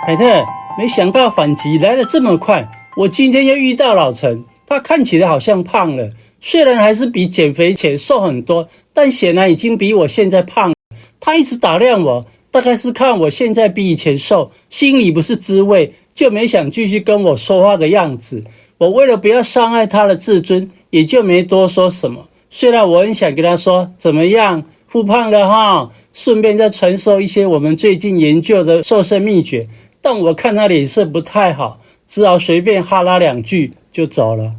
凯特，没想到反击来得这么快，我今天又遇到老陈，他看起来好像胖了，虽然还是比减肥前瘦很多，但显然已经比我现在胖了。他一直打量我，大概是看我现在比以前瘦，心里不是滋味，就没想继续跟我说话的样子。我为了不要伤害他的自尊，也就没多说什么。虽然我很想跟他说怎么样，复胖了哈，顺便再传授一些我们最近研究的瘦身秘诀，但我看他脸色不太好，只好随便哈拉2句就走了。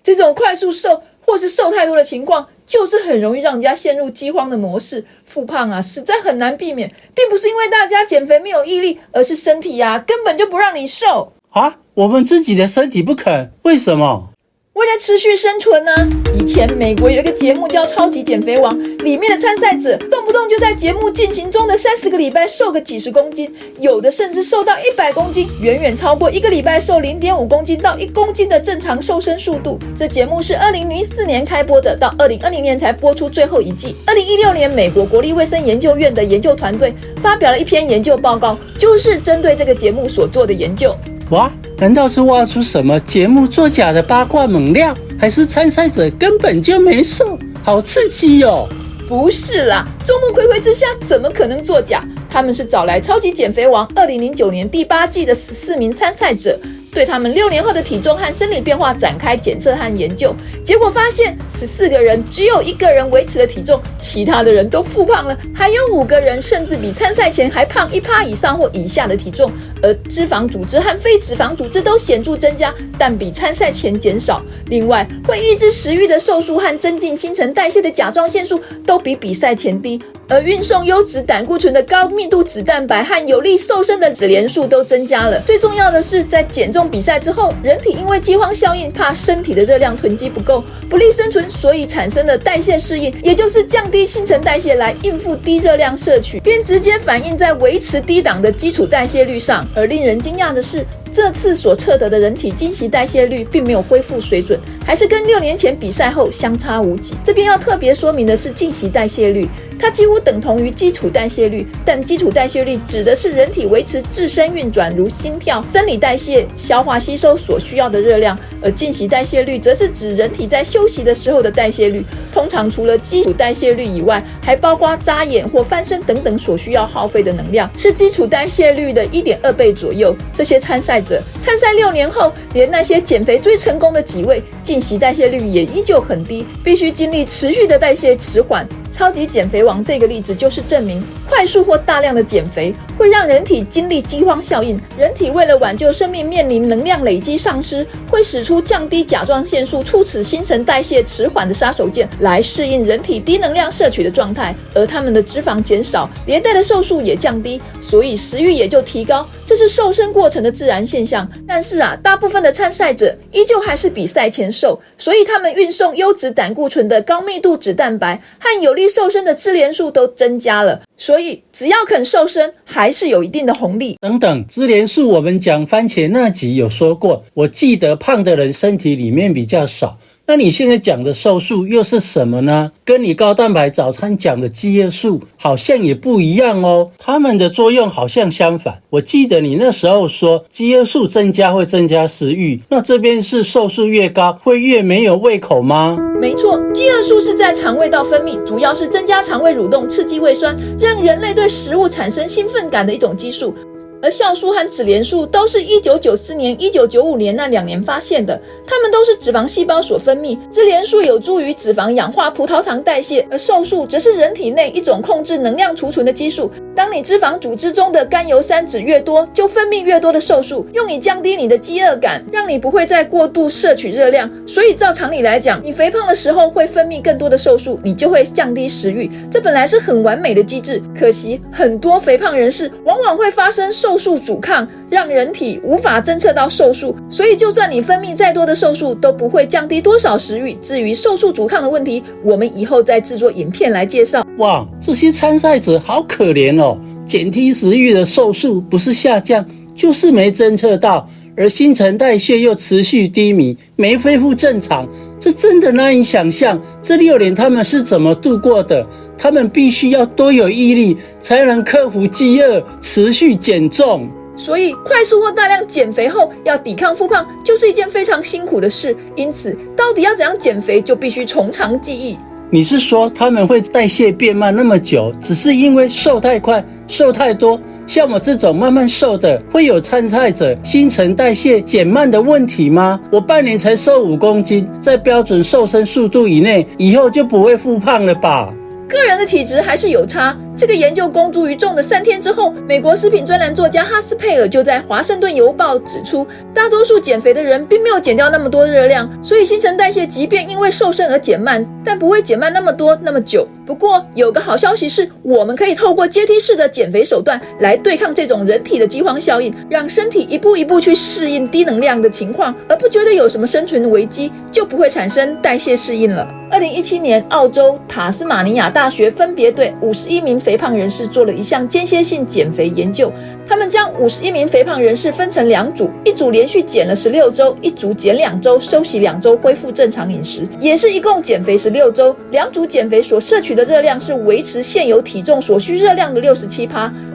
这种快速瘦或是瘦太多的情况，就是很容易让人家陷入饥荒的模式。复胖啊，实在很难避免，并不是因为大家减肥没有毅力，而是身体啊根本就不让你瘦啊！我们自己的身体不肯，为什么？为了持续生存呢？以前美国有一个节目叫《超级减肥王》，里面的参赛者动不动就在节目进行中的30个礼拜瘦个几十公斤，有的甚至瘦到100公斤，远远超过1个礼拜瘦0.5公斤到1公斤的正常瘦身速度。这节目是2004年开播的，到2020年才播出最后一季。2016年，美国国立卫生研究院的研究团队发表了一篇研究报告，就是针对这个节目所做的研究。哇，难道是挖出什么节目作假的八卦猛料，还是参赛者根本就没瘦？好刺激哦！不是啦，众目睽睽之下怎么可能作假？他们是找来《超级减肥王》2009年第8季的14名参赛者，对他们6年后的体重和生理变化展开检测和研究，结果发现14个人只有1个人维持了体重，其他的人都复胖了，还有5个人甚至比参赛前还胖1%以上或以下的体重，而脂肪组织和非脂肪组织都显著增加，但比参赛前减少。另外，会抑制食欲的瘦素和增进新陈代谢的甲状腺素都比赛前低，而运送优质胆固醇的高密度脂蛋白和有利瘦身的脂链素都增加了。最重要的是，在减重比赛之后，人体因为饥荒效应，怕身体的热量囤积不够，不利生存，所以产生了代谢适应，也就是降低新陈代谢来应付低热量摄取，并直接反映在维持低档的基础代谢率上。而令人惊讶的是，这次所测得的人体经期代谢率并没有恢复水准，还是跟6年前比赛后相差无几。这边要特别说明的是经期代谢率，它几乎等同于基础代谢率，但基础代谢率指的是人体维持自身运转，如心跳、生理代谢、消化吸收所需要的热量，而经期代谢率则是指人体在休息的时候的代谢率，通常除了基础代谢率以外，还包括眨眼或翻身等等所需要耗费的能量，是基础代谢率的 1.2 倍左右。这些参赛6年后，连那些减肥最成功的几位，经期代谢率也依旧很低，必须经历持续的代谢迟缓。超级减肥王这个例子就是证明，快速或大量的减肥会让人体经历饥荒效应，人体为了挽救生命面临能量累积丧失，会使出降低甲状腺素、促使新陈代谢迟缓的杀手锏，来适应人体低能量摄取的状态，而他们的脂肪减少，连带的瘦素也降低，所以食欲也就提高，这是瘦身过程的自然现象。但是大部分的参赛者依旧还是比赛前瘦，所以他们运送优质胆固醇的高密度脂蛋白和有利瘦身的脂链素都增加了，所以只要肯瘦身，还是有一定的红利。等等，脂链素我们讲番茄那集有说过，我记得胖的人身体里面比较少。那你现在讲的瘦素又是什么呢？跟你高蛋白早餐讲的饥饿素好像也不一样哦，它们的作用好像相反。我记得你那时候说饥饿素增加会增加食欲，那这边是瘦素越高会越没有胃口吗？没错，饥饿素是在肠胃道分泌，主要是增加肠胃蠕动，刺激胃酸，让人类对食物产生兴奋感的一种激素。而酵素和脂链素都是1994年、1995年那2年发现的，它们都是脂肪细胞所分泌。脂链素有助于脂肪氧化葡萄糖代谢，而瘦素则是人体内一种控制能量储存的激素。当你脂肪组织中的甘油三酯越多，就分泌越多的瘦素，用以降低你的饥饿感，让你不会再过度摄取热量。所以照常理来讲，你肥胖的时候会分泌更多的瘦素，你就会降低食欲。这本来是很完美的机制，可惜很多肥胖人士往往会发生瘦素阻抗，让人体无法侦测到瘦素，所以就算你分泌再多的瘦素，都不会降低多少食欲。至于瘦素阻抗的问题，我们以后再制作影片来介绍。哇，这些参赛者好可怜哦，减低食欲的瘦素不是下降，就是没侦测到，而新陈代谢又持续低迷，没恢复正常，这真的难以想象。这6年他们是怎么度过的？他们必须要多有毅力，才能克服饥饿，持续减重。所以快速或大量减肥后要抵抗复胖就是一件非常辛苦的事，因此到底要怎样减肥就必须从长计议。你是说他们会代谢变慢那么久，只是因为瘦太快、瘦太多？像我这种慢慢瘦的，会有参赛者新陈代谢减慢的问题吗？我半年才瘦5公斤，在标准瘦身速度以内，以后就不会复胖了吧？个人的体质还是有差。这个研究公诸于众的3天之后，美国食品专栏作家哈斯佩尔就在《华盛顿邮报》指出，大多数减肥的人并没有减掉那么多热量，所以新陈代谢即便因为瘦身而减慢，但不会减慢那么多那么久。不过有个好消息是，我们可以透过阶梯式的减肥手段来对抗这种人体的饥荒效应，让身体一步一步去适应低能量的情况，而不觉得有什么生存危机，就不会产生代谢适应了。2017年，澳洲塔斯马尼亚大学分别对51名肥胖人士做了一项间歇性减肥研究。他们将51名肥胖人士分成2组，一组连续减了16周，一组减2周，休息2周，恢复正常饮食，也是一共减肥16周。2组减肥所摄取的热量是维持现有体重所需热量的 67%，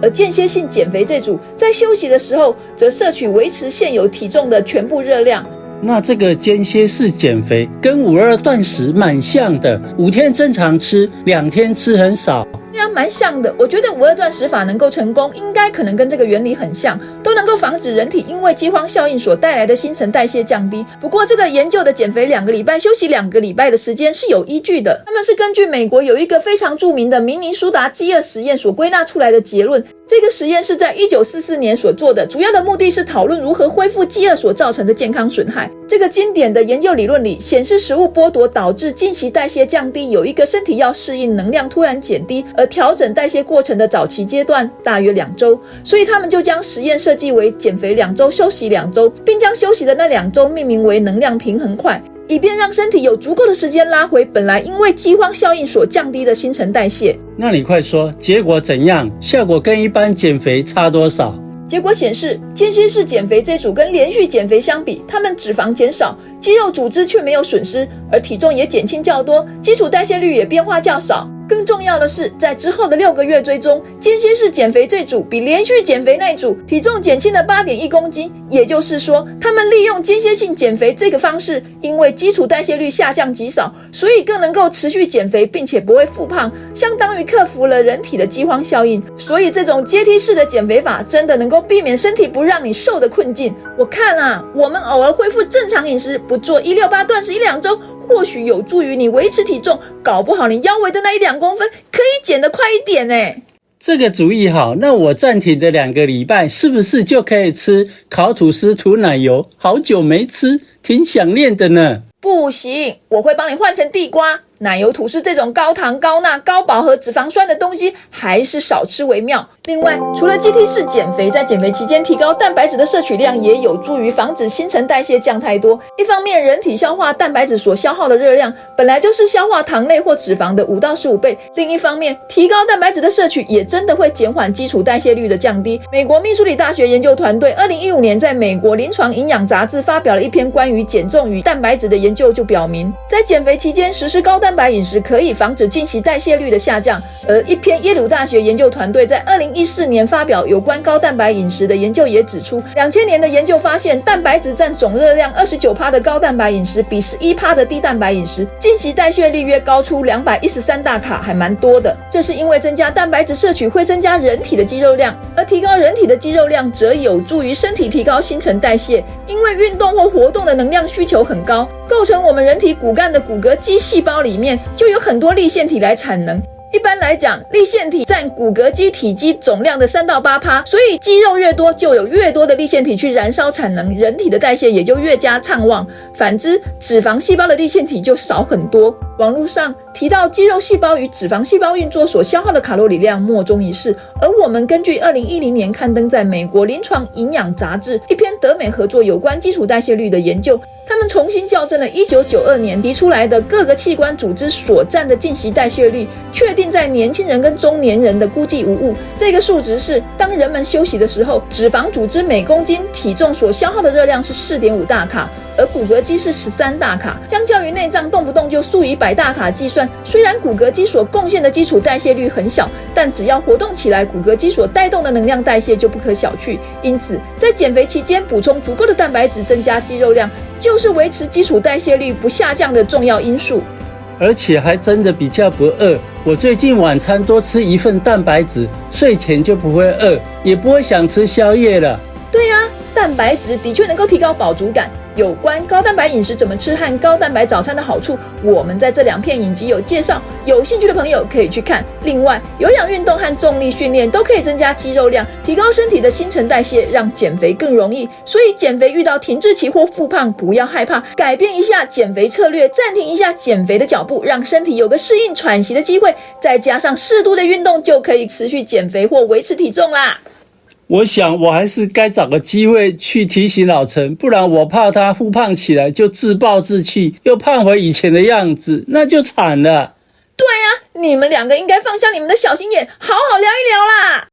而间歇性减肥这组在休息的时候则摄取维持现有体重的全部热量。那这个间歇式减肥跟5-2断食蛮像的，5天正常吃，2天吃很少。对啊，蛮像的。我觉得5-2断食法能够成功，应该可能跟这个原理很像，都能够防止人体因为饥荒效应所带来的新陈代谢降低。不过这个研究的减肥2个礼拜、休息2个礼拜的时间是有依据的，他们是根据美国有一个非常著名的明尼苏达饥饿实验所归纳出来的结论。这个实验是在1944年所做的，主要的目的是讨论如何恢复饥饿所造成的健康损害。这个经典的研究理论里显示，食物剥夺导致进食代谢降低，有一个身体要适应能量突然减低而调整代谢过程的早期阶段，大约2周。所以他们就将实验设计为减肥2周，休息2周，并将休息的那2周命名为能量平衡块，以便让身体有足够的时间拉回本来因为饥荒效应所降低的新陈代谢。那你快说，结果怎样？效果跟一般减肥差多少？结果显示，间歇式减肥这组跟连续减肥相比，他们脂肪减少，肌肉组织却没有损失，而体重也减轻较多，基础代谢率也变化较少。更重要的是，在之后的6个月追踪，间歇式减肥这组比连续减肥那组体重减轻了 8.1 公斤，也就是说，他们利用间歇性减肥这个方式，因为基础代谢率下降极少，所以更能够持续减肥，并且不会复胖，相当于克服了人体的饥荒效应。所以这种阶梯式的减肥法真的能够避免身体不让你瘦的困境。我看啊，我们偶尔恢复正常饮食，不做168断食1-2周，或许有助于你维持体重，搞不好你腰围的那1-2公分可以减得快一点耶。这个主意好，那我暂停的2个礼拜是不是就可以吃烤吐司涂奶油？好久没吃，挺想念的呢。不行，我会帮你换成地瓜。奶油吐司这种高糖、高钠、高饱和脂肪酸的东西，还是少吃为妙。另外，除了阶梯式减肥，在减肥期间提高蛋白质的摄取量，也有助于防止新陈代谢降太多。一方面，人体消化蛋白质所消耗的热量，本来就是消化糖类或脂肪的5到15倍；另一方面，提高蛋白质的摄取，也真的会减缓基础代谢率的降低。美国密苏里大学研究团队2015年在美国临床营养杂志发表了一篇关于减重与蛋白质的研究，就表明，在减肥期间实施高蛋白饮食可以防止进食代谢率的下降。而一篇耶鲁大学研究团队在2014年发表有关高蛋白饮食的研究也指出，2000年的研究发现，蛋白质占总热量 29% 的高蛋白饮食比 11% 的低蛋白饮食进食代谢率约高出213大卡，还蛮多的。这是因为增加蛋白质摄取会增加人体的肌肉量，而提高人体的肌肉量则有助于身体提高新陈代谢。因为运动或活动的能量需求很高，构成我们人体骨干的骨骼肌细胞里面就有很多粒线体来产能。一般来讲，粒线体占骨骼肌体积总量的3到8%，所以肌肉越多，就有越多的粒线体去燃烧产能，人体的代谢也就越加畅旺。反之，脂肪细胞的粒线体就少很多。网络上提到肌肉细胞与脂肪细胞运作所消耗的卡路里量莫衷一是，而我们根据2010年刊登在美国临床营养杂志一篇德美合作有关基础代谢率的研究，他们重新校正了1992年提出来的各个器官组织所占的进食代谢率，确定在年轻人跟中年人的估计无误。这个数值是，当人们休息的时候，脂肪组织每公斤体重所消耗的热量是 4.5 大卡，而骨骼肌是13大卡，相较于内脏动不动就数以百大卡计算算，虽然骨骼肌所贡献的基础代谢率很小，但只要活动起来，骨骼肌所带动的能量代谢就不可小觑。因此，在减肥期间补充足够的蛋白质，增加肌肉量，就是维持基础代谢率不下降的重要因素。而且还真的比较不饿。我最近晚餐多吃一份蛋白质，睡前就不会饿，也不会想吃宵夜了。对啊，蛋白质的确能够提高饱足感。有关高蛋白饮食怎么吃和高蛋白早餐的好处，我们在这2片影集有介绍，有兴趣的朋友可以去看。另外，有氧运动和重力训练都可以增加肌肉量，提高身体的新陈代谢，让减肥更容易。所以减肥遇到停滞期或复胖，不要害怕，改变一下减肥策略，暂停一下减肥的脚步，让身体有个适应喘息的机会，再加上适度的运动，就可以持续减肥或维持体重啦。我想我还是该找个机会去提醒老陈，不然我怕他复胖起来就自暴自弃，又胖回以前的样子，那就惨了。对啊，你们2个应该放下你们的小心眼，好好聊一聊啦。